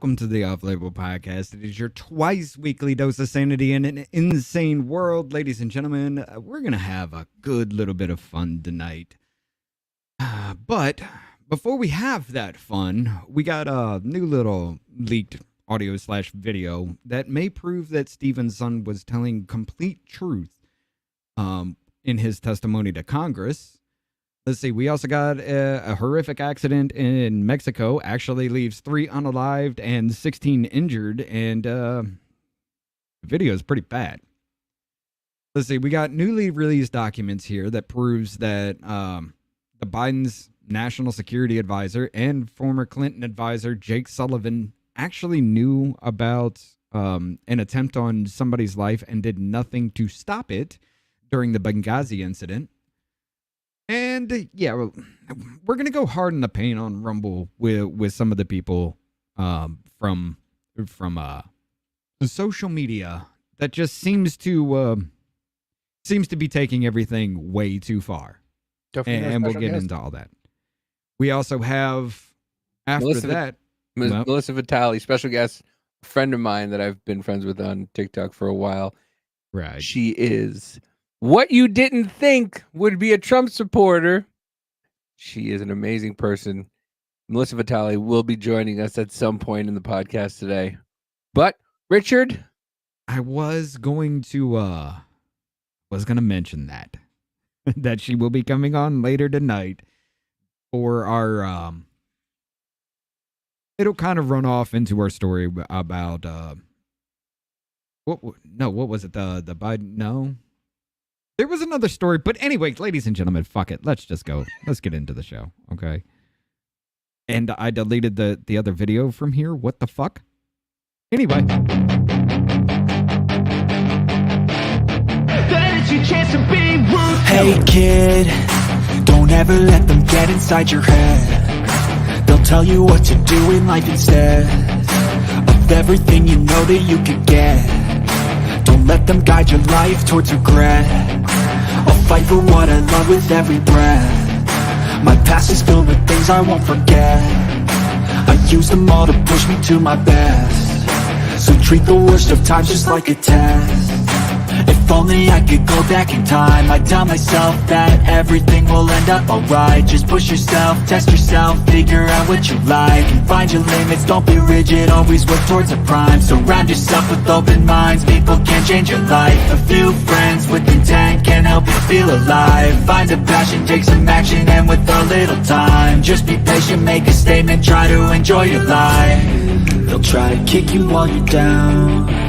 welcome to the Off Label Podcast. It is your twice weekly dose of sanity in an insane world. Ladies and gentlemen, we're going to have a good little bit of fun tonight. But before we have that fun, we got a new little leaked audio / video that may prove that Stephen's son was telling complete truth in his testimony to Congress. Let's see. We also got a horrific accident in Mexico. Actually leaves 3 unalived and 16 injured. And the video is pretty bad. Let's see. We got newly released documents here that proves that the Biden's national security advisor and former Clinton advisor Jake Sullivan actually knew about an attempt on somebody's life and did nothing to stop it during the Benghazi incident. And yeah, we're going to go hard in the paint on Rumble with some of the people from social media that just seems to be taking everything way too far. And we'll get into all that. We also have, after that, Melissa Vitale, special guest, a friend of mine that I've been friends with on TikTok for a while. Right. She is what you didn't think would be a Trump supporter. She is an amazing person. Melissa Vitale will be joining us at some point in the podcast today. But Richard, I was going to mention that she will be coming on later tonight for our it'll kind of run off into our story about what was it, the Biden? No, there was another story, but anyway, ladies and gentlemen, fuck it, let's get into the show, okay? And I deleted the other video from here. What the fuck? Anyway, hey kid, don't ever let them get inside your head. They'll tell you what to do in life instead of everything you know that you could get. Don't let them guide your life towards regret. I'll fight for what I love with every breath. My past is filled with things I won't forget. I use them all to push me to my best. So treat the worst of times just like a test. If only I could go back in time, I'd tell myself that everything will end up alright. Just push yourself, test yourself, figure out what you like, and find your limits, don't be rigid, always work towards a prime. Surround yourself with open minds, people can change your life. A few friends with intent can help you feel alive. Find a passion, take some action, and with a little time, just be patient, make a statement, try to enjoy your life. They'll try to kick you while you're down.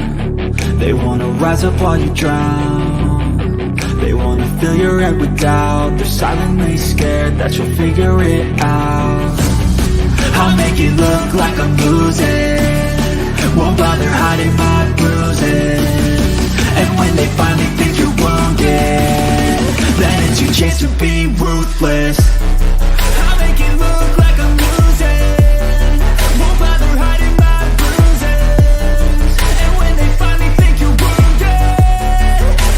They wanna rise up while you drown. They wanna fill your head with doubt. They're silently scared that you'll figure it out. I'll make it look like I'm losing, won't bother hiding my bruises. And when they finally think you're wounded, then it's your chance to be ruthless. I'll make it look like I'm losing, won't bother hiding my bruises. And when they finally think you're wounded,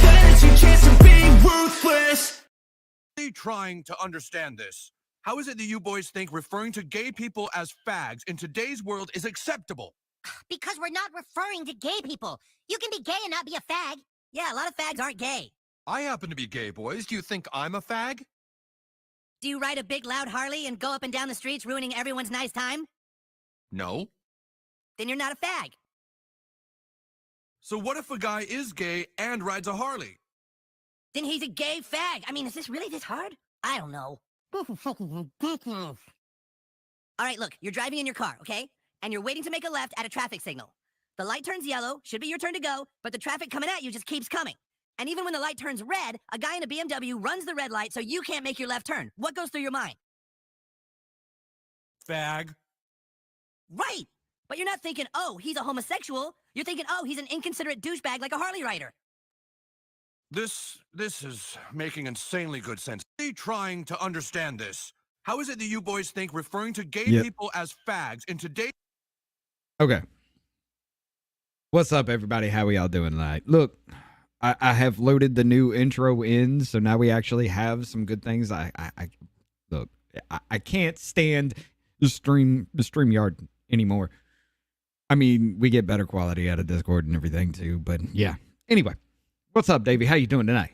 then it's your chance to be ruthless. Trying to understand this. How is it that you boys think referring to gay people as fags in today's world is acceptable? Because we're not referring to gay people. You can be gay and not be a fag. Yeah, a lot of fags aren't gay. I happen to be gay, boys. Do you think I'm a fag? Do you ride a big loud Harley and go up and down the streets ruining everyone's nice time? No. Then you're not a fag. So what if a guy is gay and rides a Harley? Then he's a gay fag. I mean, is this really this hard? I don't know. All right, look, you're driving in your car, okay? And you're waiting to make a left at a traffic signal. The light turns yellow, should be your turn to go, but the traffic coming at you just keeps coming. And even when the light turns red, a guy in a BMW runs the red light so you can't make your left turn. What goes through your mind? Fag. Right! But you're not thinking, oh, he's a homosexual. You're thinking, oh, he's an inconsiderate douchebag like a Harley rider. This is making insanely good sense. Trying to understand this. How is it that you boys think referring to gay people as fags in today's... okay. What's up, everybody? How are y'all doing tonight? Look, I have loaded the new intro in, so now we actually have some good things. Look, I can't stand the StreamYard anymore. I mean, we get better quality out of Discord and everything too, but yeah. Anyway, what's up, Davey? How you doing tonight?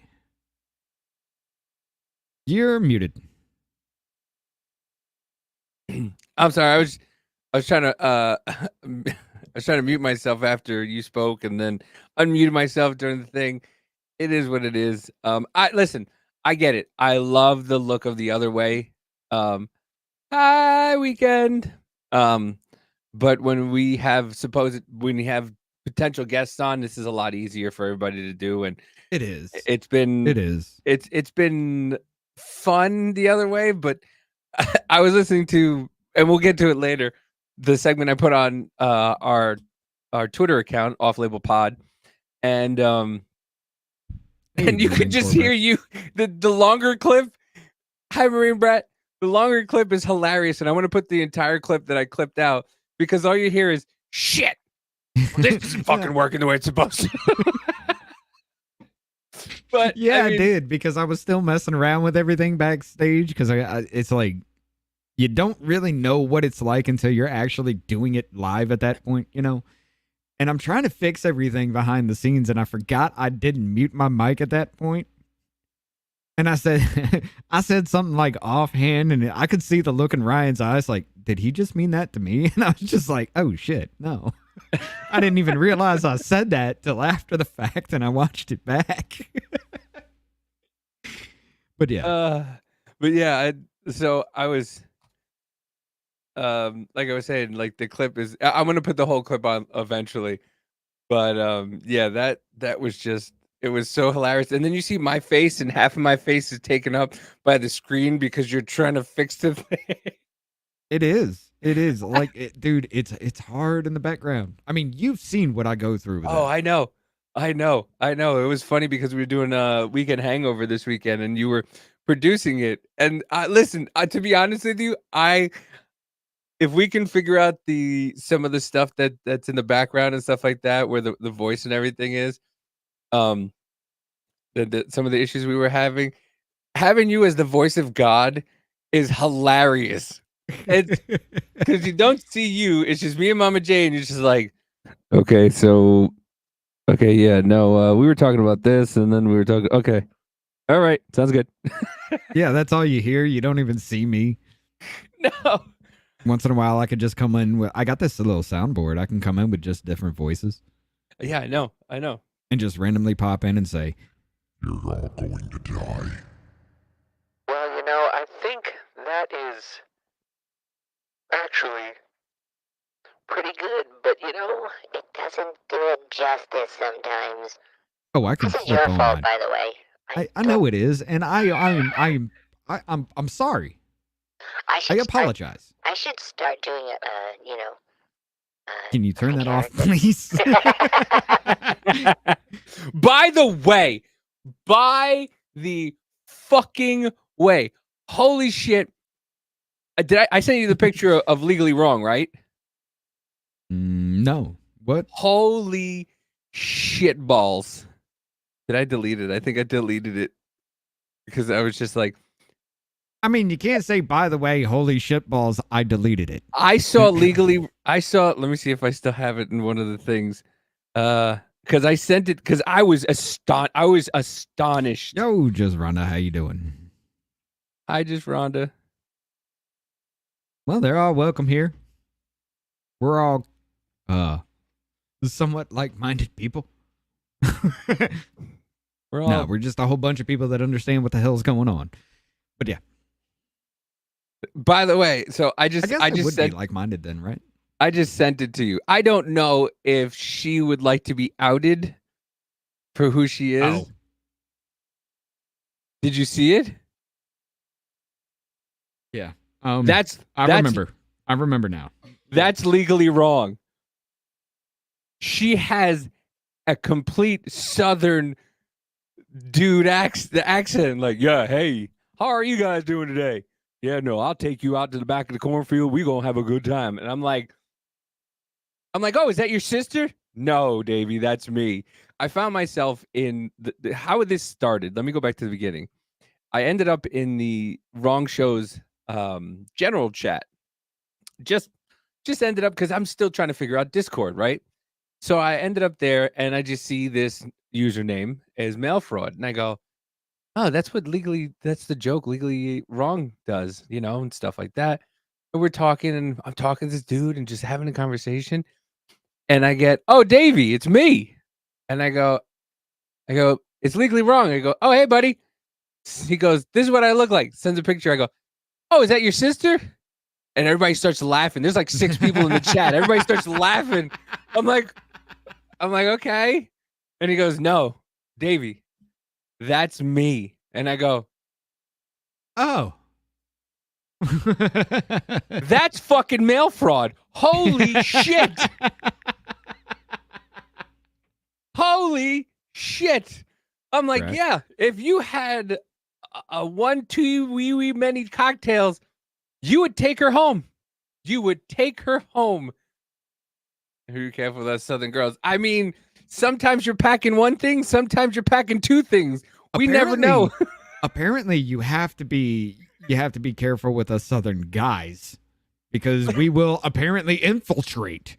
You're muted. I'm sorry. I was trying to I was trying to mute myself after you spoke and then unmute myself during the thing. It is what it is. I get it. I love the look of The Other Way. Hi, Weekend. But when we have potential guests on, this is a lot easier for everybody to do, and It is. it's been It's been fun the other way. But I was listening to, and we'll get to it later, the segment I put on our Twitter account, Off Label Pod, and you could just hear the longer clip. Hi, Marine Brat. The longer clip is hilarious, and I want to put the entire clip that I clipped out because all you hear is shit. This isn't fucking working the way it's supposed to. But yeah, I did, because I was still messing around with everything backstage, because it's like you don't really know what it's like until you're actually doing it live at that point, you know? And I'm trying to fix everything behind the scenes, and I forgot I didn't mute my mic at that point. And I said something like offhand, and I could see the look in Ryan's eyes like, did he just mean that to me? And I was just like, oh shit, no. I didn't even realize I said that till after the fact, and I watched it back. But yeah. So I was like I was saying, like the clip is, I'm gonna put the whole clip on eventually. But yeah, that was just, it was so hilarious. And then you see my face, and half of my face is taken up by the screen because you're trying to fix the thing. It is. Like, dude, it's hard in the background. I mean, you've seen what I go through with Oh, that. I know. It was funny because we were doing a weekend hangover this weekend, and you were producing it. And listen, to be honest with you, if we can figure out some of the stuff that's in the background and stuff like that, where the voice and everything is, some of the issues we were having you as the voice of God is hilarious. It's because you don't see you, it's just me and Mama Jane, and you're just like, okay, yeah, no, we were talking about this, and then we were talking, okay, all right, sounds good. Yeah, that's all you hear. You don't even see me. No. Once in a while, I could just come in with, I got this little soundboard. I can come in with just different voices. Yeah, I know. And just randomly pop in and say, "You're all going to die." Well, I think that is actually pretty good, but It doesn't do it justice sometimes. oh, I can This is flip your on. fault, by the way. I know it is, and I'm sorry. I apologize. I should start doing it. Can you turn that off, please? By the fucking way, holy shit! I sent you the picture of Legally Wrong, right? No. What? Holy shit balls! Did I delete it? I think I deleted it because I was just like, I mean, you can't say, by the way, holy shit balls, I deleted it. I saw Legally. Let me see if I still have it in one of the things. Because I sent it because I was astonished. Yo, Just Rhonda, how you doing? Hi, Just Rhonda. Well, they're all welcome here. We're all somewhat like-minded people. We're just a whole bunch of people that understand what the hell's going on. But yeah. By the way, so I just would said be like-minded then, right? I just sent it to you. I don't know if she would like to be outed for who she is. Oh. Did you see it? Yeah. I remember now. That's Legally Wrong. She has a complete Southern dude accent. Like, yeah, hey, how are you guys doing today? Yeah, no, I'll take you out to the back of the cornfield. We gonna have a good time. And I'm like, oh, is that your sister? No, Davey, that's me. I found myself in how this started. Let me go back to the beginning. I ended up in the Wrong Show's general chat, just just ended up because I'm still trying to figure out Discord, right? So I ended up there and I just see this username as mail fraud. And I go, oh, that's the joke Legally Wrong does, and stuff like that. And we're talking and I'm talking to this dude and just having a conversation. And I get, oh, Davey, it's me. And I go, it's Legally Wrong. I go, oh, hey, buddy. He goes, this is what I look like. Sends a picture. I go, oh, is that your sister? And everybody starts laughing. There's like 6 people in the chat. Everybody starts laughing. I'm like, okay. And he goes, no, Davey, that's me. And I go, Oh. that's fucking mail fraud. Holy shit. Holy shit. I'm like, Right. yeah, if you had a 1, 2, wee many cocktails, you would take her home. You would take her home. Be careful with that Southern girls. I mean, sometimes you're packing one thing, sometimes you're packing 2 things. We never know. Apparently, you have to be careful with us Southern guys because we will apparently infiltrate.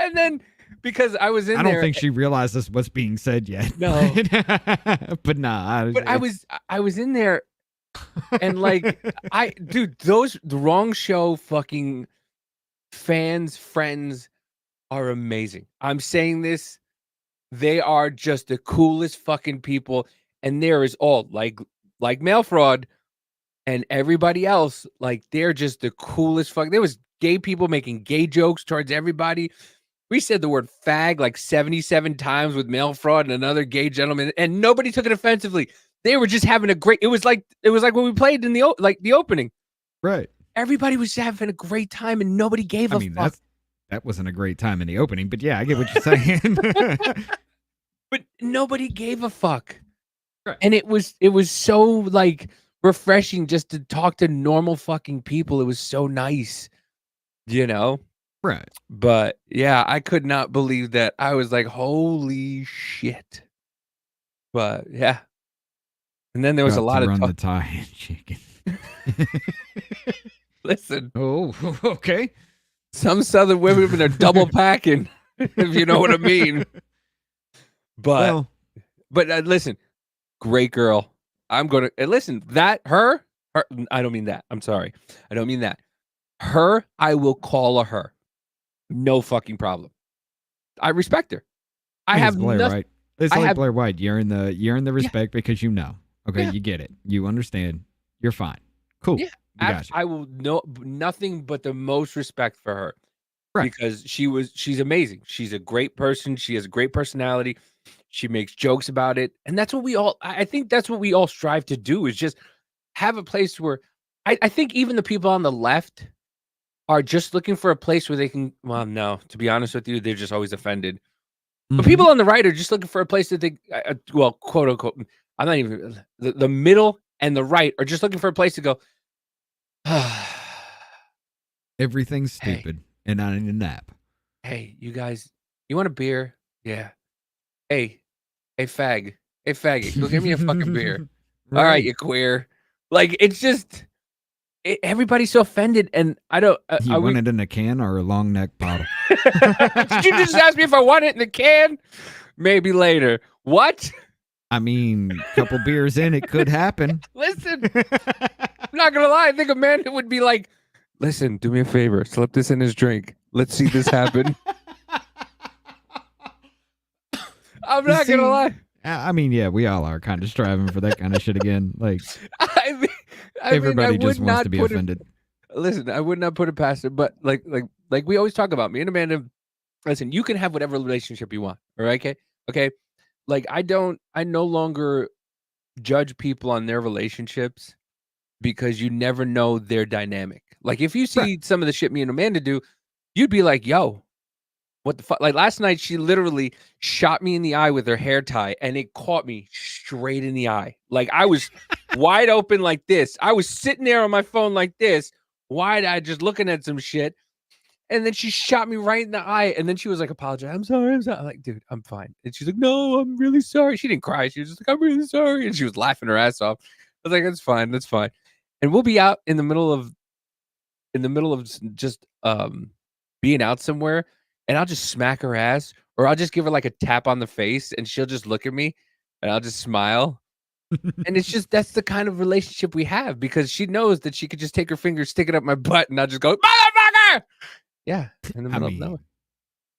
And then because I was in there, I don't think she realizes what's being said yet. No. But nah. but I was in there and like the Wrong Show fucking fans, friends are amazing. I'm saying this. They are just the coolest fucking people. And there is all like mail fraud and everybody else. Like they're just the coolest fuck. There was gay people making gay jokes towards everybody. We said the word fag like 77 times with mail fraud and another gay gentleman, and nobody took it offensively. They were just having a great. It was like when we played in the opening. Right. Everybody was having a great time, and nobody gave a fuck. That wasn't a great time in the opening, but yeah, I get what you're saying. But nobody gave a fuck. Right. And it was so like refreshing just to talk to normal fucking people. It was so nice, Right. But yeah, I could not believe that. I was like, holy shit. But yeah. And then there was a lot of run talk. the tie and chicken. Listen, Oh, okay. some Southern women are double packing, if you know what I mean. But listen, great girl. I'm gonna listen. Her. I don't mean that. I'm sorry. I don't mean that. Her. I will call her. No fucking problem. I respect her. I It's have Blair, nothing. right? It's I like have- Blair White. You're in the respect because you know. Okay, Yeah. you get it. You understand. You're fine. Cool. Yeah. We got you. I will know nothing but the most respect for her. Right. Because she's amazing. She's a great person. She has a great personality. She makes jokes about it. And that's what I think that's what we all strive to do is just have a place where I think even the people on the left are just looking for a place where they can, well, no, to be honest with you, they're just always offended. But Mhm. people on the right are just looking for a place that they, well, quote unquote, I'm not even, the middle and the right are just looking for a place to go, Everything's Hey. stupid, and I need a nap. hey, you guys, you want a beer? Yeah. Hey, fag. Hey, faggot, go get me a fucking beer. All right, you queer. Like, it's just, everybody's so offended, and I don't, You are want we, it in a can or a long neck bottle? did you just ask me if I want it in the can? Maybe later. What? I mean, a couple beers in, it could happen. Listen, I'm not gonna lie. I think Amanda would be like, listen, do me a favor, slip this in his drink. Let's see this happen. I'm not See, gonna lie. I mean, yeah, we all are kind of striving for that kind of shit again. Like, I everybody just would wants not to be put it- offended. Listen, I would not put it past it, but like we always talk about, me and Amanda. Listen, you can have whatever relationship you want. All right, okay. Like I no longer judge people on their relationships because you never know their dynamic. Like if you see some of the shit me and Amanda do, you'd be like, yo, what the fuck? Like last night, she literally shot me in the eye with her hair tie and it caught me straight in the eye. Like I was wide open like this. I was sitting there on my phone like this, wide-eyed, just looking at some shit. And then she shot me right in the eye. And then she was like, apologize. I'm sorry. I'm like, dude, I'm fine. And she's like, no, I'm really sorry. She didn't cry. She was just like, I'm really sorry. And she was laughing her ass off. I was like, that's fine. That's fine. And we'll be out in the middle of in the middle of just being out somewhere, and I'll just smack her ass, or I'll just give her like a tap on the face, and she'll just look at me, and I'll just smile. And it's just that's the kind of relationship we have because she knows that she could just take her finger, stick it up my butt, and I'll just go, motherfucker! Yeah, in the middle of nowhere.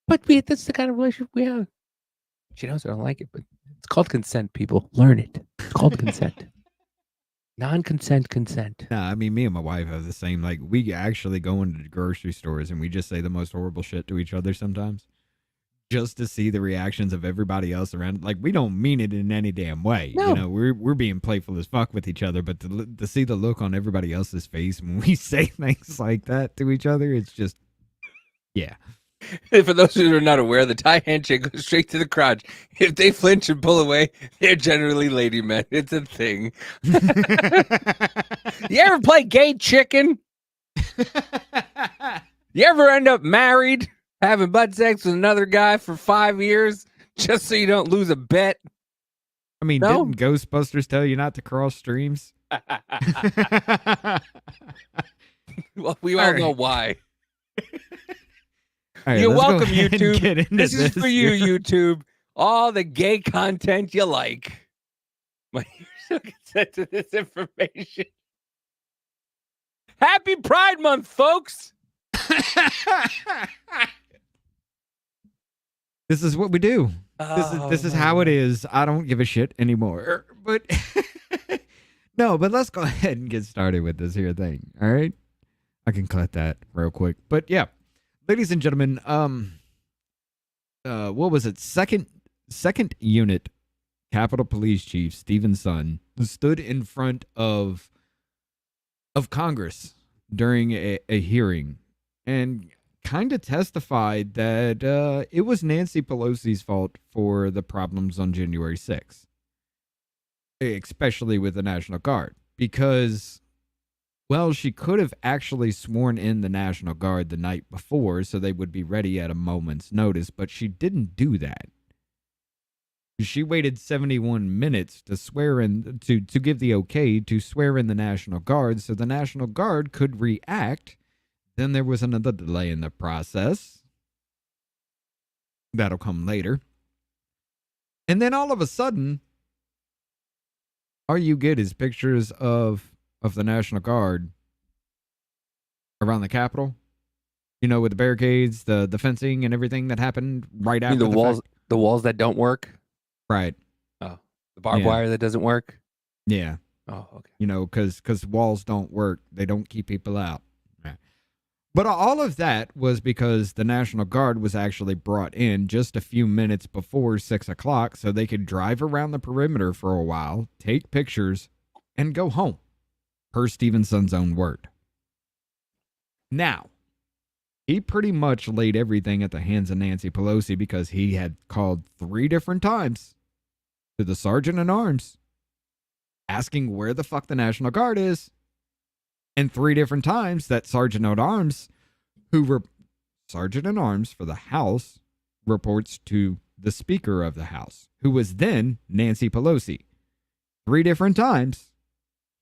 But that's the kind of relationship we have. She knows I don't like it, but it's called consent, people. Learn it. It's called consent. Non-consent consent. Nah, I mean, me and my wife have the same. Like, we actually go into the grocery stores and we just say the most horrible shit to each other sometimes, just to see the reactions of everybody else around. Like, we don't mean it in any damn way. No. You know, we're being playful as fuck with each other, but to see the look on everybody else's face when we say things like that to each other, it's just, yeah. For those who are not aware, the Thai handshake goes straight to the crotch. If they flinch and pull away, they're generally lady men. It's a thing. You ever play gay chicken? You ever end up married, having butt sex with another guy for 5 years just so you don't lose a bet? I mean, No? didn't Ghostbusters tell you not to cross streams? Well, we all know why. All right, You're let's go welcome, ahead and YouTube. get into This is for you, here. YouTube. All the gay content you like. My user consent to this information. Happy Pride Month, folks. This is what we do. This is how it Oh. is. I don't give a shit anymore. But no, but let's go ahead and get started with this here thing. All right, I can cut that real quick. But yeah, ladies and gentlemen, what was it? Second unit Capitol Police Chief Stephen Sun stood in front of Congress during a hearing and kind of testified that it was Nancy Pelosi's fault for the problems on January 6th, especially with the National Guard, because, well, she could have actually sworn in the National Guard the night before so they would be ready at a moment's notice, but she didn't do that. She waited 71 minutes to swear in, to give the okay to swear in the National Guard so the National Guard could react. Then there was another delay in the process. That'll come later. And then all of a sudden, all you get is pictures of the National Guard around the Capitol. You know, with the barricades, the fencing and everything that happened right after The walls, fact. the walls that don't work. Right. Oh, the barbed Yeah. wire that doesn't work. Yeah. Oh, okay. You know, because walls don't work. They don't keep people out. Right. But all of that was because the National Guard was actually brought in just a few minutes before 6 o'clock so they could drive around the perimeter for a while, take pictures, and go home, per Stevenson's own word. Now, he pretty much laid everything at the hands of Nancy Pelosi because he had called 3 different times to the Sergeant-at-Arms asking where the fuck the National Guard is. And 3 different times that Sergeant-at-Arms, Sergeant-at-Arms for the House, reports to the Speaker of the House, who was then Nancy Pelosi. 3 different times,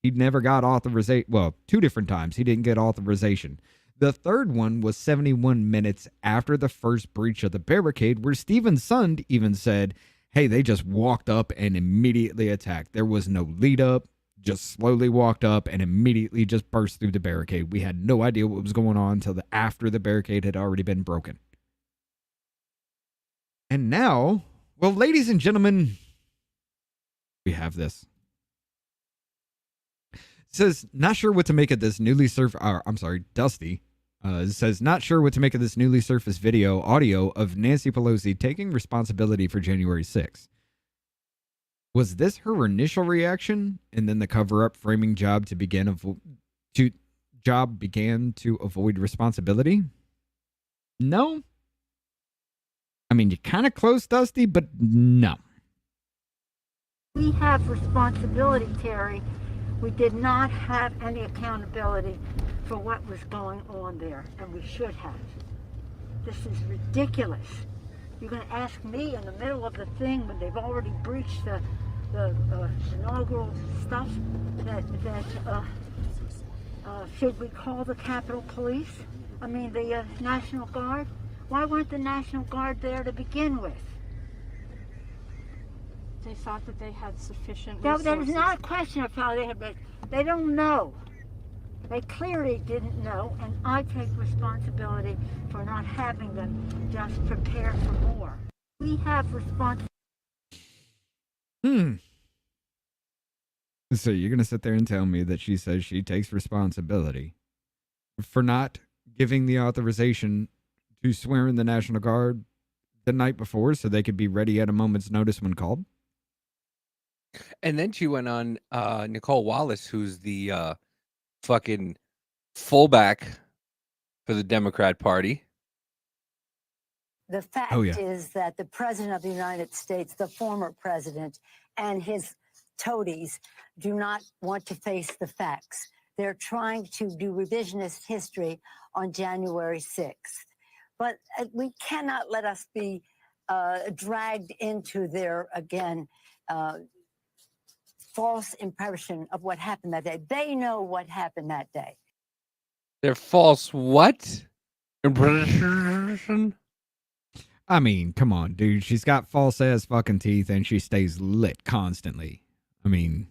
he never got authorization. Well, 2 different times, he didn't get authorization. The third one was 71 minutes after the first breach of the barricade, where Stephen Sun even said, hey, they just walked up and immediately attacked. There was no lead up, just slowly walked up and immediately just burst through the barricade. We had no idea what was going on until after the barricade had already been broken. And now, well, ladies and gentlemen, we have this. It says, not sure what to make of this newly Dusty. Says, not sure what to make of this newly surfaced audio of Nancy Pelosi taking responsibility for January 6th. Was this her initial reaction, and then the cover-up framing job began to avoid responsibility? No. I mean, you're kind of close, Dusty, but no. We have responsibility, Terry. We did not have any accountability for what was going on there, and we should have. This is ridiculous. You're going to ask me in the middle of the thing when they've already breached the inaugural stuff Should we call the Capitol Police? I mean, the National Guard? Why weren't the National Guard there to begin with? They thought that they had sufficient That resources. is not a question of how they had, but they don't know. They clearly didn't know, and I take responsibility for not having them just prepare for more. We have responsibility. So you're going to sit there and tell me that she says she takes responsibility for not giving the authorization to swear in the National Guard the night before so they could be ready at a moment's notice when called? And then she went on Nicole Wallace, who's the fucking fullback for the Democrat Party. The fact is that the President of the United States, the former president, and his toadies do not want to face the facts. They're trying to do revisionist history on January 6th. But we cannot let us be dragged into their, again, false impression of what happened that day. They know what happened that day. They're false what? Impression? I mean, come on, dude. She's got false ass fucking teeth and she stays lit constantly. I mean,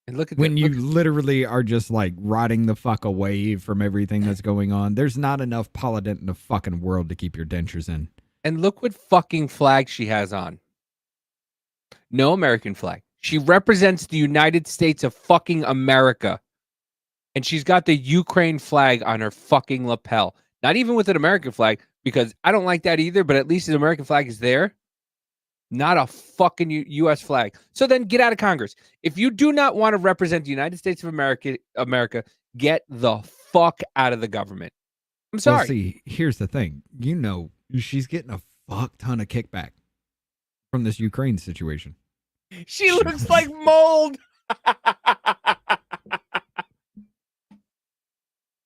and look at when you literally are just like riding the fuck away from everything that's going on, there's not enough polydent in the fucking world to keep your dentures in. And look what fucking flag she has on. No American flag. She represents the United States of fucking America. And she's got the Ukraine flag on her fucking lapel. Not even with an American flag, because I don't like that either, but at least the American flag is there. Not a fucking U.S. flag. So then get out of Congress. If you do not want to represent the United States of America, get the fuck out of the government. I'm sorry. Well, see, here's the thing. You know, she's getting a fuck ton of kickback from this Ukraine situation. She looks like mold.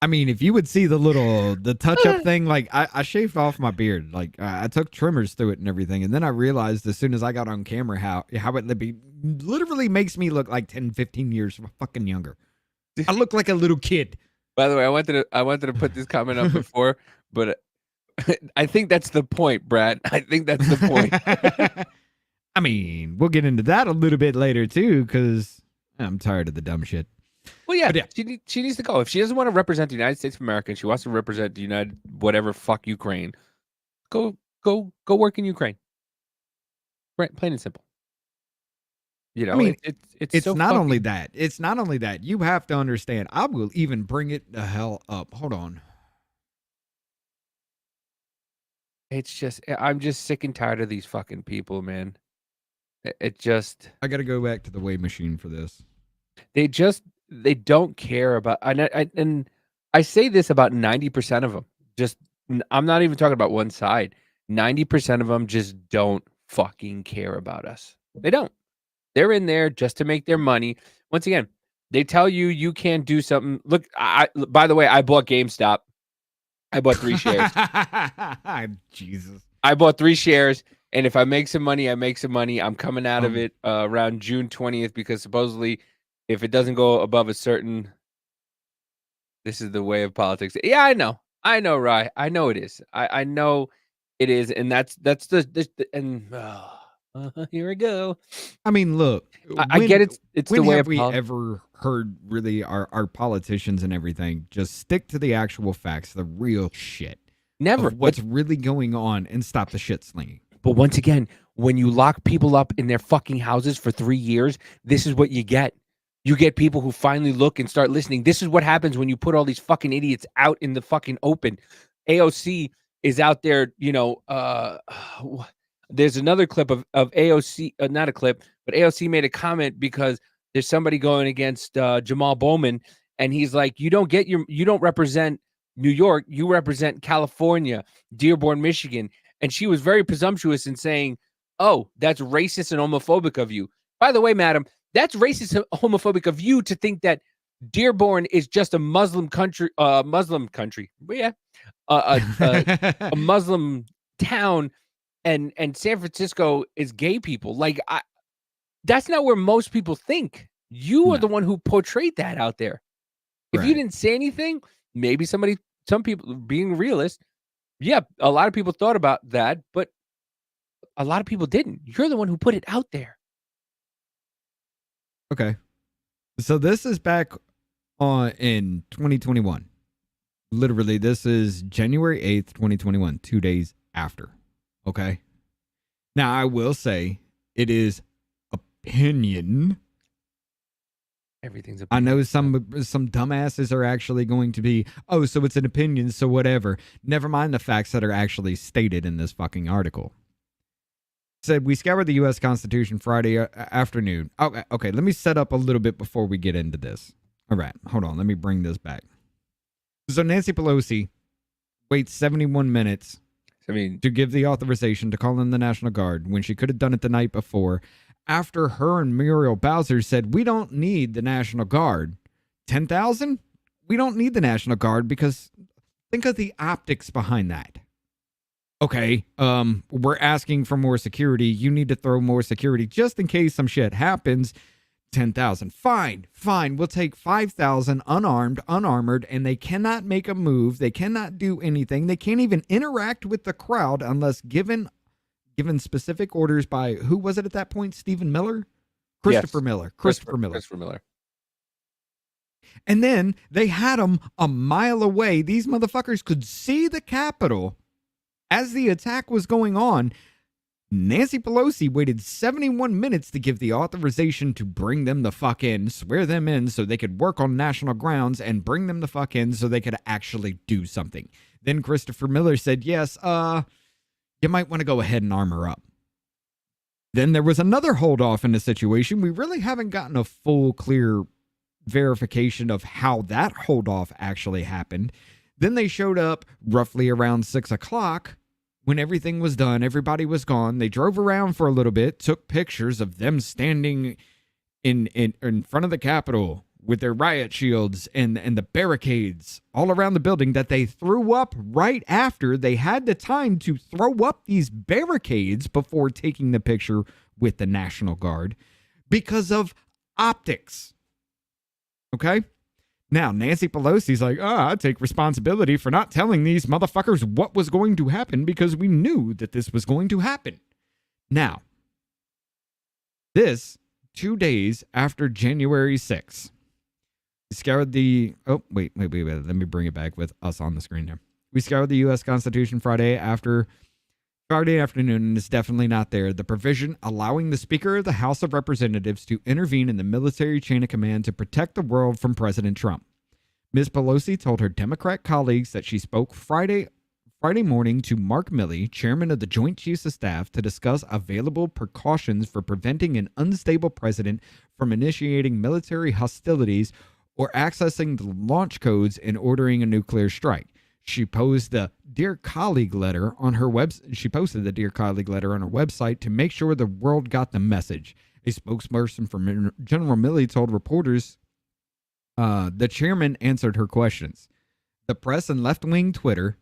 I mean, if you would see the touch-up thing, like I shaved off my beard, like I took trimmers through it and everything, and then I realized as soon as I got on camera how it literally makes me look like 10, 15 years fucking younger. I look like a little kid. By the way, I wanted to put this comment up before, but I think that's the point, Brad. I think that's the point. I mean, we'll get into that a little bit later too, because I'm tired of the dumb shit. Well, yeah, she needs to go. If she doesn't want to represent the United States of America and she wants to represent the United whatever fuck Ukraine, go work in Ukraine. Right, plain and simple. You know, I mean, it's so not only that. It's not only that. You have to understand. I will even bring it the hell up. Hold on. It's just I'm just sick and tired of these fucking people, man. It just I got to go back to the weigh machine for this. They don't care about, and I say this about 90% of them. Just, I'm not even talking about one side. 90% of them just don't fucking care about us. They don't. They're in there just to make their money. Once again, they tell you can't do something. Look, by the way, I bought GameStop. I bought 3 shares. Jesus. I bought 3 shares, and if I make some money, I make some money. I'm coming out of it around June 20th because supposedly, if it doesn't go above a certain, this is the way of politics. Yeah, I know, Rye. I know it is. I know it is, and that's the and here we go. I mean, look, I get it. It's the way have of we ever heard really our politicians and everything just stick to the actual facts, the real shit. Never. What's really going on, and stop the shit slinging. But once again, when you lock people up in their fucking houses for 3 years, this is what you get. You get people who finally look and start listening. This is what happens when you put all these fucking idiots out in the fucking open. AOC is out there, you know, there's another clip of AOC, not a clip, but AOC made a comment because there's somebody going against Jamal Bowman, and he's like, you don't represent New York, you represent California, Dearborn, Michigan. And she was very presumptuous in saying, oh, that's racist and homophobic of you. By the way, madam, that's racist and homophobic of you to think that Dearborn is just a Muslim country, a Muslim town, and San Francisco is gay people. Like, that's not where most people think. You are the one who portrayed that out there. If you Right. didn't say anything, maybe some people, being realist, yeah, a lot of people thought about that, but a lot of people didn't. You're the one who put it out there. Okay. So this is back in 2021. Literally, this is January 8th, 2021, 2 days after. Okay. Now, I will say it is opinion. Everything's I know some dumbasses are actually going to be, oh, so it's an opinion, so whatever. Never mind the facts that are actually stated in this fucking article. Said, we scoured the U.S. Constitution Friday afternoon. Okay, let me set up a little bit before we get into this. All right, hold on. Let me bring this back. So Nancy Pelosi waits 71 minutes to give the authorization to call in the National Guard when she could have done it the night before, after her and Muriel Bowser said, we don't need the National Guard. 10,000? We don't need the National Guard because think of the optics behind that. Okay, we're asking for more security. You need to throw more security just in case some shit happens. 10,000. Fine. We'll take 5,000 unarmed, unarmored, and they cannot make a move. They cannot do anything. They can't even interact with the crowd unless given specific orders by, who was it at that point? Stephen Miller? Christopher Miller. Christopher Miller. And then they had them a mile away. These motherfuckers could see the Capitol as the attack was going on. Nancy Pelosi waited 71 minutes to give the authorization to bring them the fuck in, swear them in so they could work on national grounds, and bring them the fuck in so they could actually do something. Then Christopher Miller said, yes, you might want to go ahead and armor up. Then there was another hold off in the situation. We really haven't gotten a full, clear verification of how that hold off actually happened. Then they showed up roughly around 6 o'clock. When everything was done, everybody was gone. They drove around for a little bit, took pictures of them standing in front of the Capitol with their riot shields and the barricades all around the building that they threw up right after. They had the time to throw up these barricades before taking the picture with the National Guard because of optics. Okay? Now, Nancy Pelosi's like, I take responsibility for not telling these motherfuckers what was going to happen because we knew that this was going to happen. Now, this 2 days after January 6th, we scoured the, wait, let me bring it back with us on the screen here. We scoured the U.S. Constitution Friday afternoon, and it's definitely not there. The provision allowing the Speaker of the House of Representatives to intervene in the military chain of command to protect the world from President Trump. Ms. Pelosi told her Democrat colleagues that she spoke Friday morning to Mark Milley, chairman of the Joint Chiefs of Staff, to discuss available precautions for preventing an unstable president from initiating military hostilities or accessing the launch codes and ordering a nuclear strike. She posted the Dear Colleague letter on her website to make sure the world got the message. A spokesperson for General Milley told reporters the chairman answered her questions. The press and left-wing Twitter,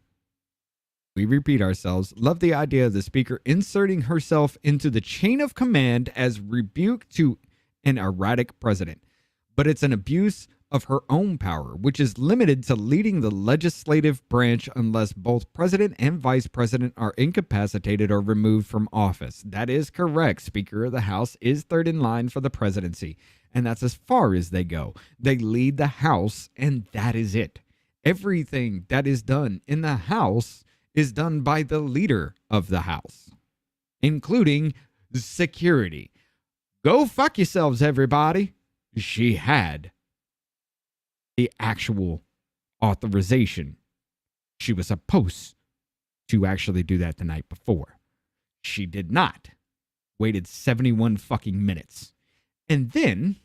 we repeat ourselves, love the idea of the speaker inserting herself into the chain of command as rebuke to an erratic president. But it's an abuse of her own power, which is limited to leading the legislative branch unless both president and vice president are incapacitated or removed from office. That is correct. Speaker of the House is third in line for the presidency, and that's as far as they go. They lead the House, and that is it. Everything that is done in the House is done by the leader of the House, including security. Go fuck yourselves, everybody. She had the actual authorization. She was supposed to actually do that the night before. She did not. Waited 71 fucking minutes. And then,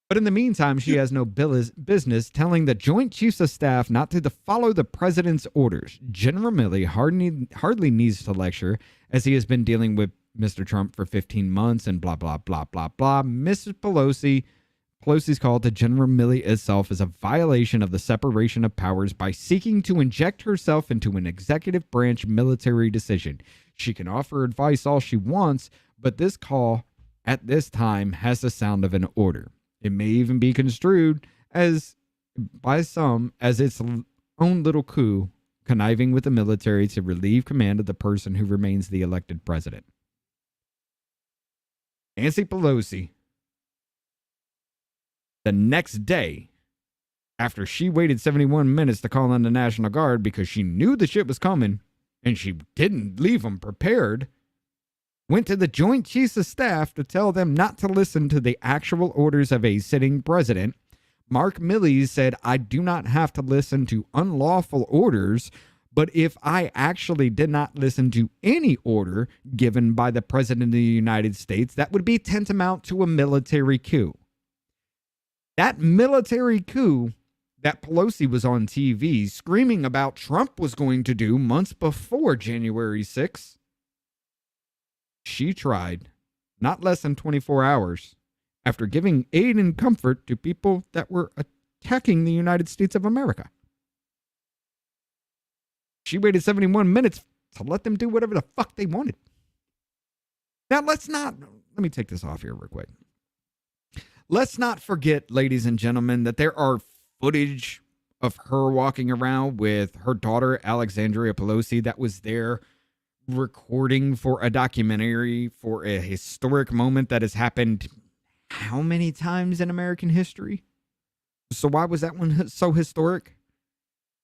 but in the meantime, she has no business telling the Joint Chiefs of Staff not to follow the president's orders. General Milley hardly needs to lecture, as he has been dealing with Mr. Trump for 15 months and blah, blah, blah, blah, blah. Mrs. Pelosi's call to General Milley itself is a violation of the separation of powers by seeking to inject herself into an executive branch military decision. She can offer advice all she wants, but this call at this time has the sound of an order. It may even be construed as by some as its own little coup, conniving with the military to relieve command of the person who remains the elected president. Nancy Pelosi, the next day, after she waited 71 minutes to call in the National Guard because she knew the shit was coming and she didn't leave them prepared, went to the Joint Chiefs of Staff to tell them not to listen to the actual orders of a sitting president. Mark Milley said, I do not have to listen to unlawful orders, but if I actually did not listen to any order given by the President of the United States, that would be tantamount to a military coup. That military coup that Pelosi was on TV screaming about Trump was going to do months before January 6th, she tried not less than 24 hours after giving aid and comfort to people that were attacking the United States of America. She waited 71 minutes to let them do whatever the fuck they wanted. Now, let me take this off here real quick. Let's not forget, ladies and gentlemen, that there are footage of her walking around with her daughter, Alexandria Pelosi, that was there recording for a documentary for a historic moment that has happened how many times in American history? So why was that one so historic?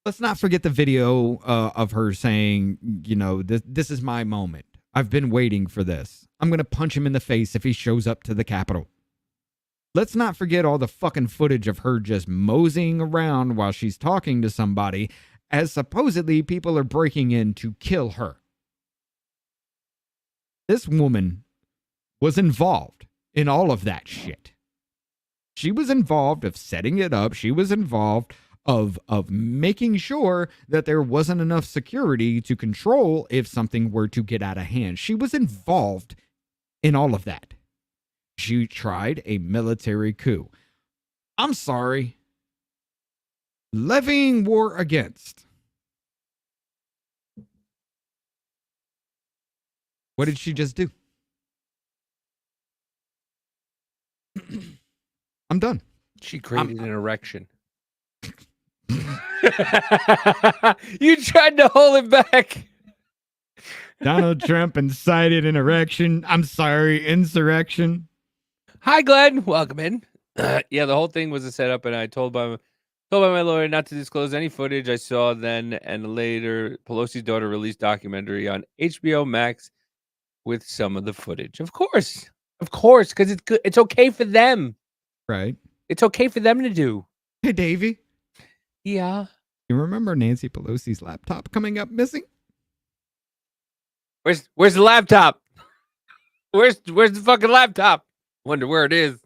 Let's not forget the video of her saying, this is my moment. I've been waiting for this. I'm going to punch him in the face if he shows up to the Capitol. Let's not forget all the fucking footage of her just moseying around while she's talking to somebody as supposedly people are breaking in to kill her. This woman was involved in all of that shit. She was involved of setting it up. She was involved of making sure that there wasn't enough security to control if something were to get out of hand. She was involved in all of that. She tried a military coup. I'm sorry. Levying war against. What did she just do? I'm done. She created an erection. You tried to hold it back. Donald Trump incited an erection. I'm sorry, insurrection. Hi, Glenn. Welcome in. Yeah, the whole thing was a setup, and I told by my lawyer not to disclose any footage I saw then and later. Pelosi's daughter released documentary on HBO Max with some of the footage. Of course, because it's good. It's okay for them, right? It's okay for them to do. Hey, Davey. Yeah. You remember Nancy Pelosi's laptop coming up missing? Where's the laptop? Where's the fucking laptop? Wonder where it is.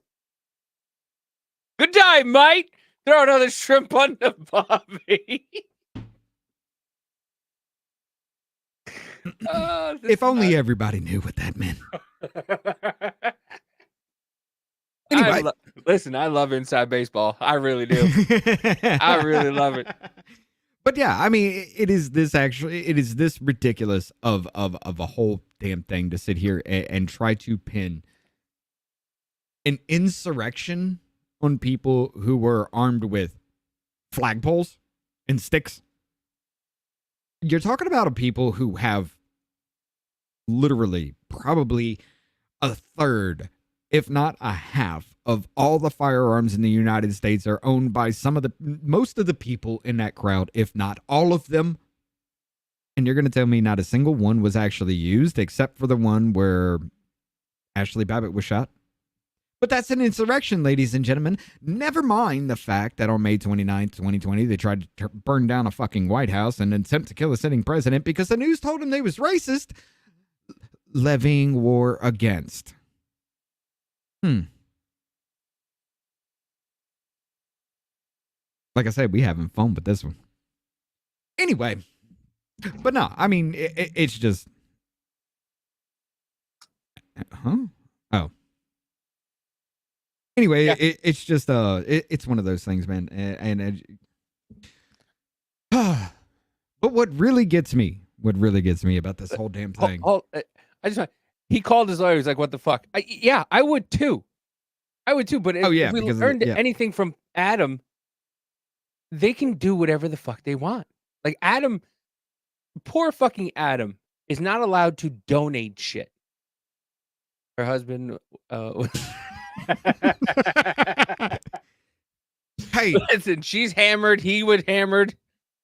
Good time, mate. Throw another shrimp on the bobby. If only everybody knew what that meant. Anyway. Listen, I love inside baseball. I really do. I really love it. But yeah, I mean, it is this ridiculous of a whole damn thing to sit here and try to pin an insurrection on people who were armed with flagpoles and sticks. You're talking about people who have literally probably a third, if not a half, of all the firearms in the United States are owned by most of the people in that crowd, if not all of them. And you're going to tell me not a single one was actually used except for the one where Ashley Babbitt was shot? But that's an insurrection, ladies and gentlemen. Never mind the fact that on May 29th, 2020, they tried to burn down a fucking White House and attempt to kill a sitting president because the news told them they was racist. Levying war against. Like I said, we having fun with this one. Anyway, but no, I mean, it's just... Huh? Oh. Anyway, yeah. It's just it's one of those things, man. But what really gets me about this whole damn thing. He called his lawyer. He's like, "What the fuck?" I would too. But if we learned anything from Adam, they can do whatever the fuck they want. Like Adam, poor fucking Adam, is not allowed to donate shit. Her husband Hey, listen, she's hammered, he was hammered,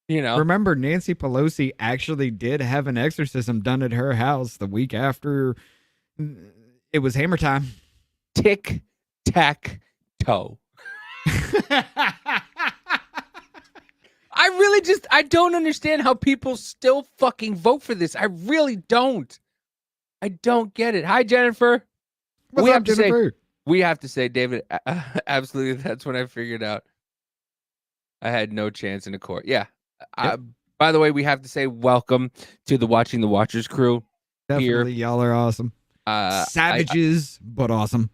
you know. remember Nancy Pelosi actually did have an exorcism done at her house the week after it was hammer time. Tic tac toe. I don't understand how people still fucking vote for this. I really don't. I don't get it. Hi, Jennifer. What's up, Jennifer? We have to say, David, absolutely. That's when I figured out I had no chance in the court. Yeah. Yep. By the way, we have to say welcome to the Watching the Watchers crew. Definitely, y'all are awesome. Savages, but awesome.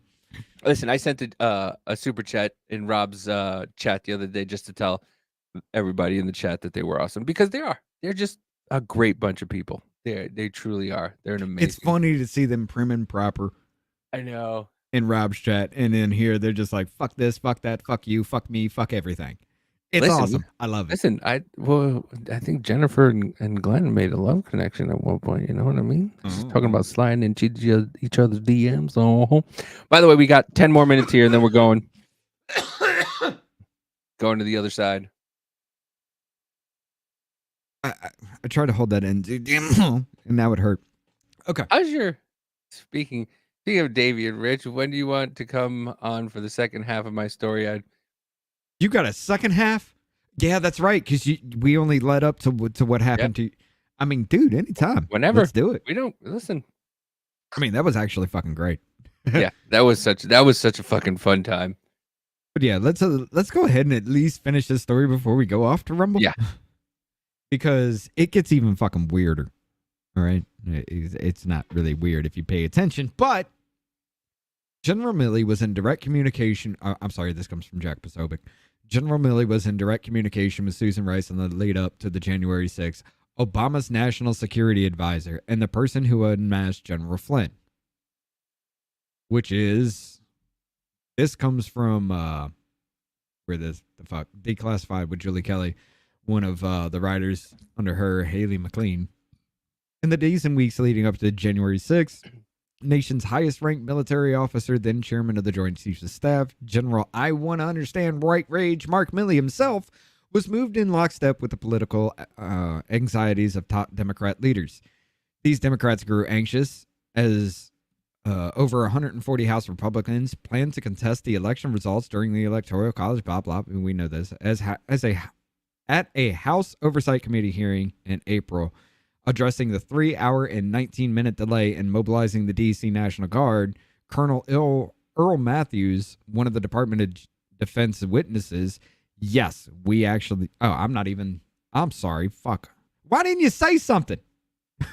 Listen, I sent a super chat in Rob's chat the other day just to tell everybody in the chat that they were awesome, because they are. They're just a great bunch of people. They truly are. They're an amazing. It's funny to see them prim and proper. I know. In Rob's chat, and in here they're just like, fuck this, fuck that, fuck you, fuck me, fuck everything. It's awesome. I love it. Listen, I think Jennifer and Glenn made a love connection at one point. You know what I mean? Just talking about sliding into each other's DMs. Oh, by the way, we got 10 more minutes here, and then we're going to the other side. I tried to hold that in, and now it hurt. Okay. How's your speaking of Davey and Rich? When do you want to come on for the second half of my story? You got a second half? Yeah, that's right. Because we only led up to what happened to you. I mean, dude, anytime. Whenever. Let's do it. We don't listen. I mean, that was actually fucking great. Yeah, that was such a fucking fun time. But yeah, let's go ahead and at least finish this story before we go off to Rumble. Yeah. Because it gets even fucking weirder. All right? It's not really weird if you pay attention, but General Milley was in direct communication. I'm sorry, this comes from Jack Posobiec. General Milley was in direct communication with Susan Rice in the lead up to the January 6th, Obama's national security advisor, and the person who unmasked General Flynn. This comes from, Declassified with Julie Kelly, one of the writers under her, Haley McLean. In the days and weeks leading up to January 6th, nation's highest-ranked military officer, then chairman of the Joint Chiefs of Staff, General I Want to Understand Right Rage, Mark Milley himself, was moved in lockstep with the political anxieties of top Democrat leaders. These Democrats grew anxious as over 140 House Republicans planned to contest the election results during the Electoral College, blah, blah, and we know this, at a House Oversight Committee hearing in April, addressing the 3-hour and 19-minute delay in mobilizing the D.C. National Guard. Colonel Earl Matthews, one of the Department of Defense witnesses, yes, we actually... I'm sorry, fuck. Why didn't you say something?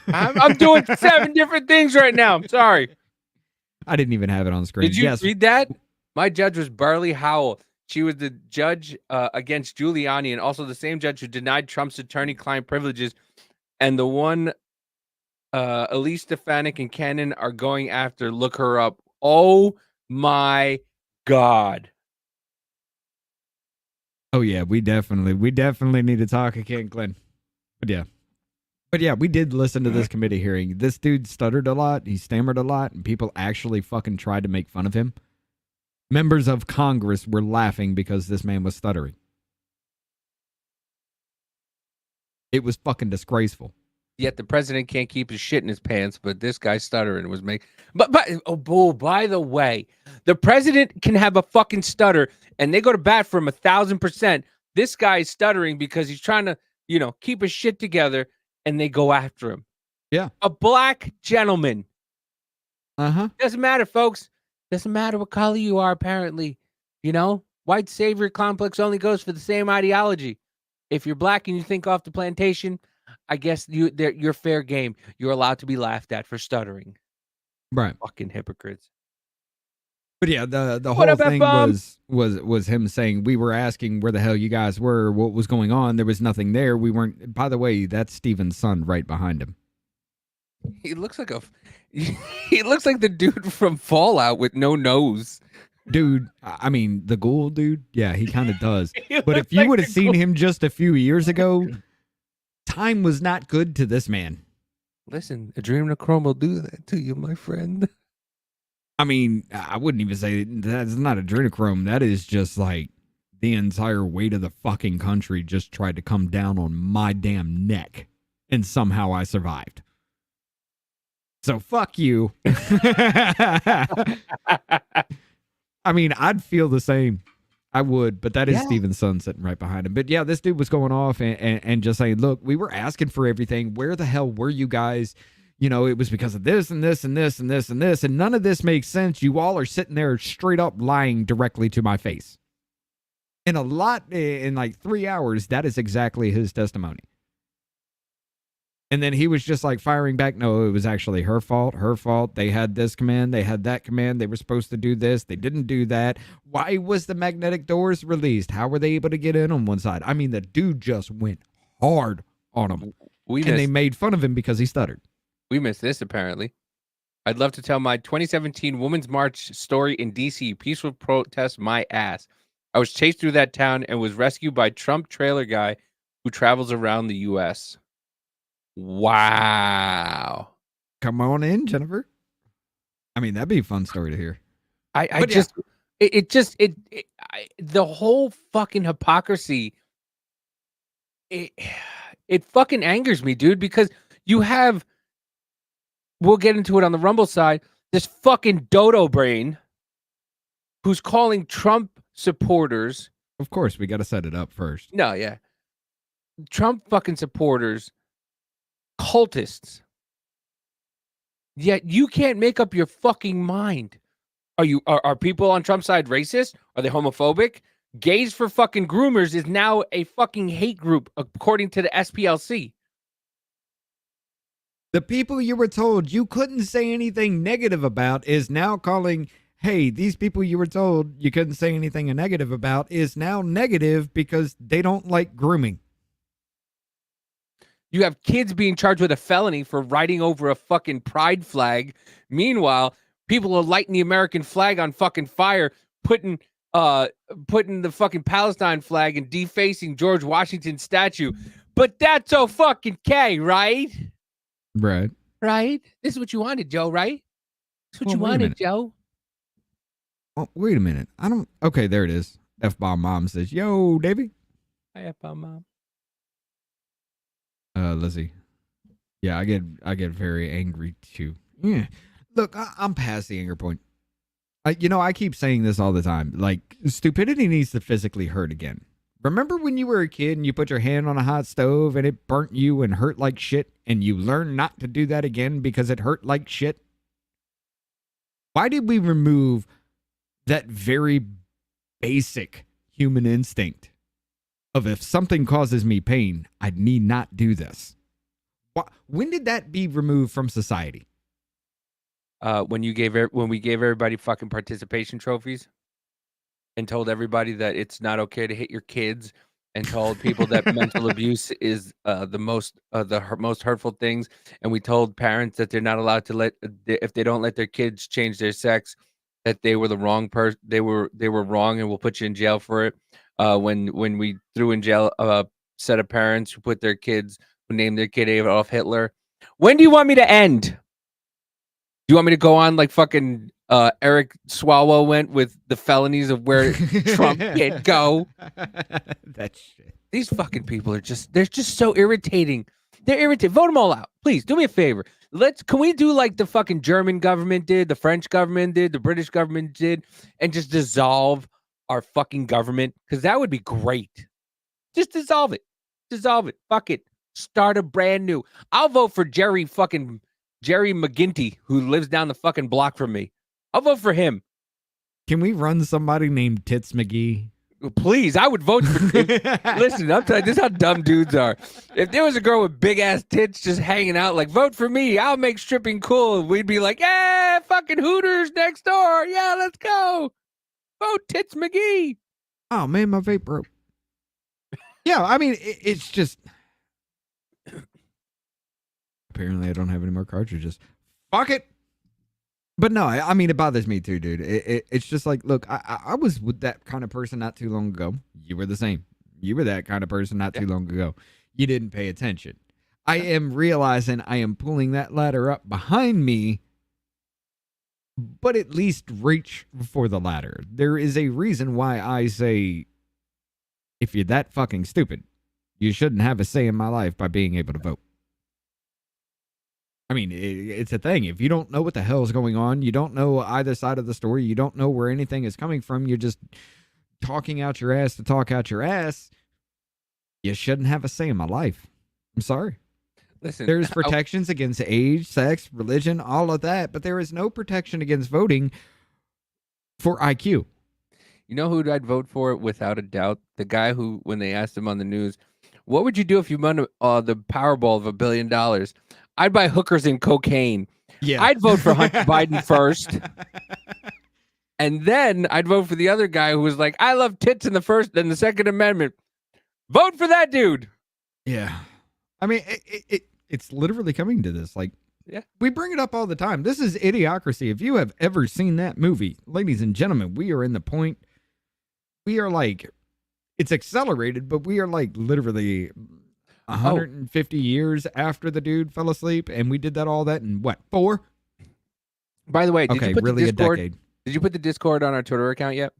I'm doing 7 different things right now. I'm sorry. I didn't even have it on screen. Did you read that? My judge was Barley Howell. She was the judge against Giuliani, and also the same judge who denied Trump's attorney-client privileges. And the one Elise Stefanik and Cannon are going after. Look her up. Oh my God. Oh yeah, we definitely need to talk again, Glenn. But yeah, we did listen to this committee hearing. This dude stuttered a lot, he stammered a lot, and people actually fucking tried to make fun of him. Members of Congress were laughing because this man was stuttering. It was fucking disgraceful. Yet the president can't keep his shit in his pants, but this guy stuttering was making. But by the way, the president can have a fucking stutter, and they go to bat for him 1,000%. This guy is stuttering because he's trying to, keep his shit together, and they go after him. Yeah, a black gentleman. Doesn't matter, folks. Doesn't matter what color you are. Apparently, white savior complex only goes for the same ideology. If you're black and you think off the plantation, I guess you're fair game. You're allowed to be laughed at for stuttering. Right. Fucking hypocrites. But yeah, the whole thing was him saying, we were asking where the hell you guys were, what was going on. There was nothing there. We weren't. By the way, that's Steven's son right behind him. He looks like he looks like the dude from Fallout with no nose. Dude, I mean, the ghoul dude, yeah, he kind of does. He But if looks you like would have the seen ghoul. him just a few years ago, time was not good to this man. Listen, adrenochrome will do that to you, my friend. I mean, I wouldn't even say that's not adrenochrome. That is just like the entire weight of the fucking country just tried to come down on my damn neck. And somehow I survived. So fuck you. I mean, I'd feel the same. I would, but that is Steven's son sitting right behind him. But yeah, this dude was going off and just saying, look, we were asking for everything. Where the hell were you guys? You know, it was because of this and this and this and this and this. And none of this makes sense. You all are sitting there straight up lying directly to my face. In like 3 hours, that is exactly his testimony. And then he was just like firing back. No, it was actually her fault. Her fault. They had this command. They had that command. They were supposed to do this. They didn't do that. Why was the magnetic doors released? How were they able to get in on one side? I mean, the dude just went hard on him. They made fun of him because he stuttered. We missed this, apparently. I'd love to tell my 2017 Women's March story in D.C. Peaceful protest my ass. I was chased through that town and was rescued by Trump trailer guy who travels around the U.S. Wow. Come on in, Jennifer. I mean, that'd be a fun story to hear. The whole fucking hypocrisy, it fucking angers me, dude, because you have, we'll get into it on the Rumble side, this fucking dodo brain who's calling Trump supporters. Of course, we got to set it up first. No, yeah. Trump fucking supporters, cultists. Yet you can't make up your fucking mind. Are people on Trump's side racist? Are they homophobic? Gays for fucking groomers is now a fucking hate group according to the SPLC. The people you were told you couldn't say anything negative about is now calling, hey, these people you were told you couldn't say anything negative about is now negative because they don't like grooming. You have kids being charged with a felony for riding over a fucking pride flag. Meanwhile, people are lighting the American flag on fucking fire, putting the fucking Palestine flag and defacing George Washington's statue. But that's so fucking K, right? Right. Right? This is what you wanted, Joe, right? This is what you wanted, Joe. Oh, wait a minute. Okay, there it is. F-bomb mom says, yo, Davey. Hi, F-bomb mom. Lizzie. Yeah, I get very angry too. Yeah. Look, I'm past the anger point. I keep saying this all the time. Like, stupidity needs to physically hurt again. Remember when you were a kid and you put your hand on a hot stove and it burnt you and hurt like shit, and you learned not to do that again because it hurt like shit? Why did we remove that very basic human instinct of if something causes me pain, I need not do this? When did that be removed from society? When we gave everybody fucking participation trophies and told everybody that it's not okay to hit your kids, and told people that mental abuse is the most hurtful things, and we told parents that they're not allowed to if they don't let their kids change their sex, that they were the wrong person, they were wrong, and we'll put you in jail for it. When we threw in jail a set of parents who put their kids, who named their kid Adolf Hitler. When do you want me to end? Do you want me to go on like fucking Eric Swalwell went with the felonies of where Trump can't go? That shit. These fucking people they're just so irritating. They're irritating. Vote them all out. Please do me a favor. Can we do like the fucking German government did, the French government did, the British government did, and just dissolve our fucking government? Because that would be great. Just dissolve it. Dissolve it. Fuck it. Start a brand new. I'll vote for Jerry McGinty, who lives down the fucking block from me. I'll vote for him. Can we run somebody named Tits McGee? Please, I would vote for him. Listen, I'm telling you, this is how dumb dudes are. If there was a girl with big ass tits just hanging out, like, vote for me, I'll make stripping cool. We'd be like, yeah, fucking Hooters next door. Yeah, let's go. Vote Tits McGee. Oh man, my vape broke. Yeah, I mean, it's just. Apparently, I don't have any more cartridges. Fuck it. But no, I mean, it bothers me too, dude. It's just like, look, I was with that kind of person not too long ago. You were the same. You were that kind of person not too long ago. You didn't pay attention. I am realizing I am pulling that ladder up behind me, but at least reach for the ladder. There is a reason why I say, if you're that fucking stupid, you shouldn't have a say in my life by being able to vote. I mean, it's a thing. If you don't know what the hell is going on, you don't know either side of the story, you don't know where anything is coming from, you're just talking out your ass to talk out your ass, you shouldn't have a say in my life. I'm sorry. Listen, there's protections against age, sex, religion, all of that, but there is no protection against voting for IQ. You know who I'd vote for without a doubt? The guy who, when they asked him on the news, what would you do if you won the Powerball of $1 billion? I'd buy hookers and cocaine. Yeah. I'd vote for Hunter Biden first. And then I'd vote for the other guy who was like, I love tits in the First and the Second Amendment. Vote for that dude. Yeah. I mean, it's literally coming to this. Like, yeah, we bring it up all the time. This is Idiocracy. If you have ever seen that movie, ladies and gentlemen, we are in the point. We are like, it's accelerated, but we are like literally 150 years after the dude fell asleep, and we did all that in what, 4? By the way, did you put really the Discord? a decade. Did you put the Discord on our Twitter account yet?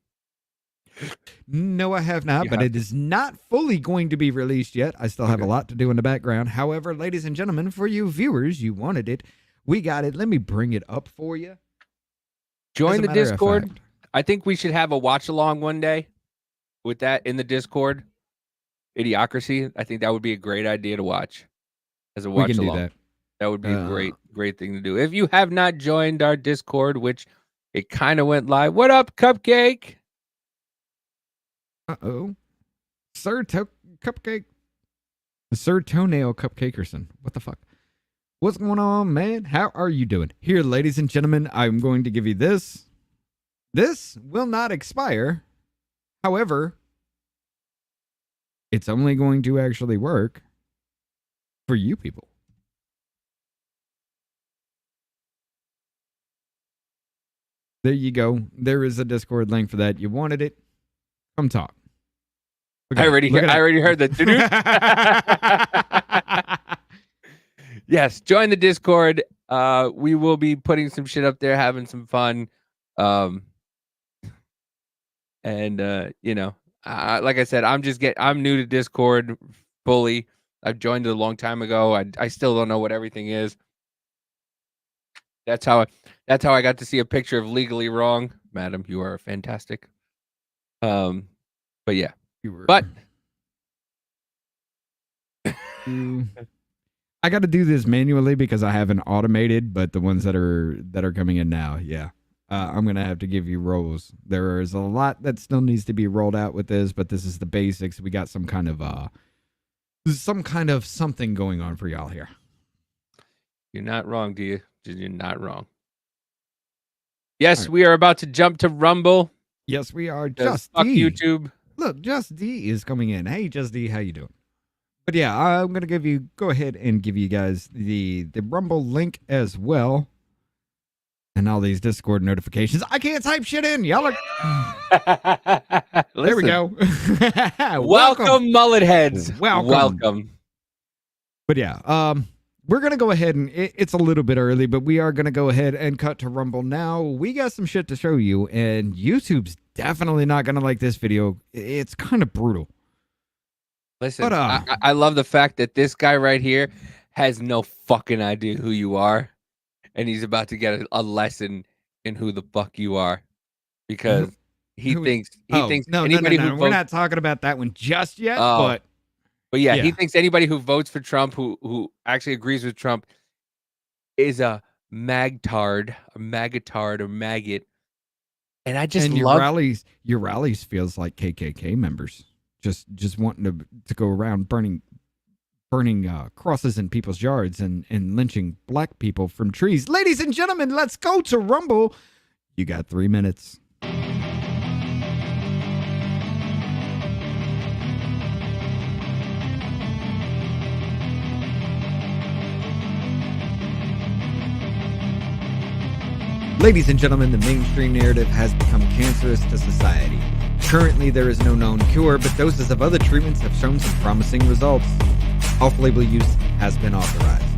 No, I have not, but it is not fully going to be released yet. I still have a lot to do in the background. However, ladies and gentlemen, for you viewers, you wanted it. We got it. Let me bring it up for you. Join the Discord. I think we should have a watch along one day with that in the Discord. Idiocracy. I think that would be a great idea to watch as a watch along. That would be a great thing to do. If you have not joined our Discord, which it kind of went live. What up, Cupcake? Uh-oh. Sir Cupcake. Sir Toenail Cupcakerson. What the fuck? What's going on, man? How are you doing? Here, ladies and gentlemen, I'm going to give you this. This will not expire. However, it's only going to actually work for you people. There you go. There is a Discord link for that. You wanted it? Come talk. I already heard that. Yes, join the Discord. We will be putting some shit up there, having some fun. And you know, like I said, I'm new to Discord fully. I've joined it a long time ago. I still don't know what everything is. That's how I got to see a picture of Legally Wrong. Madam, you are fantastic. But yeah. But I got to do this manually because I haven't automated, but the ones that are coming in now, yeah. I'm going to have to give you roles. There is a lot that still needs to be rolled out with this, but this is the basics. We got some kind of something going on for y'all here. You're not wrong, do you? You're not wrong. Yes, right. We are about to jump to Rumble. Yes, we are. Just fuck YouTube. Look, Just D is coming in. Hey, Just D, how you doing? But yeah, I'm gonna go ahead and give you guys the Rumble link as well, and all these Discord notifications. I can't type shit in. Y'all are. There we go. Welcome, mullet heads. Welcome. But yeah, we're gonna go ahead and it's a little bit early, but we are gonna go ahead and cut to Rumble now. We got some shit to show you, and YouTube's definitely not gonna like this video. It's kind of brutal. Listen, but, I love the fact that this guy right here has no fucking idea who you are, and he's about to get a lesson in who the fuck you are, because he thinks no, we're not talking about that one just yet. But yeah, he thinks anybody who votes for Trump, who actually agrees with Trump, is a magtard, or maggot. And I just love your rallies feels like KKK members. Just wanting to go around burning crosses in people's yards and lynching black people from trees. Ladies and gentlemen, let's go to Rumble. You got 3 minutes. Ladies and gentlemen, the mainstream narrative has become cancerous to society. Currently, there is no known cure, but doses of other treatments have shown some promising results. Off-label use has been authorized.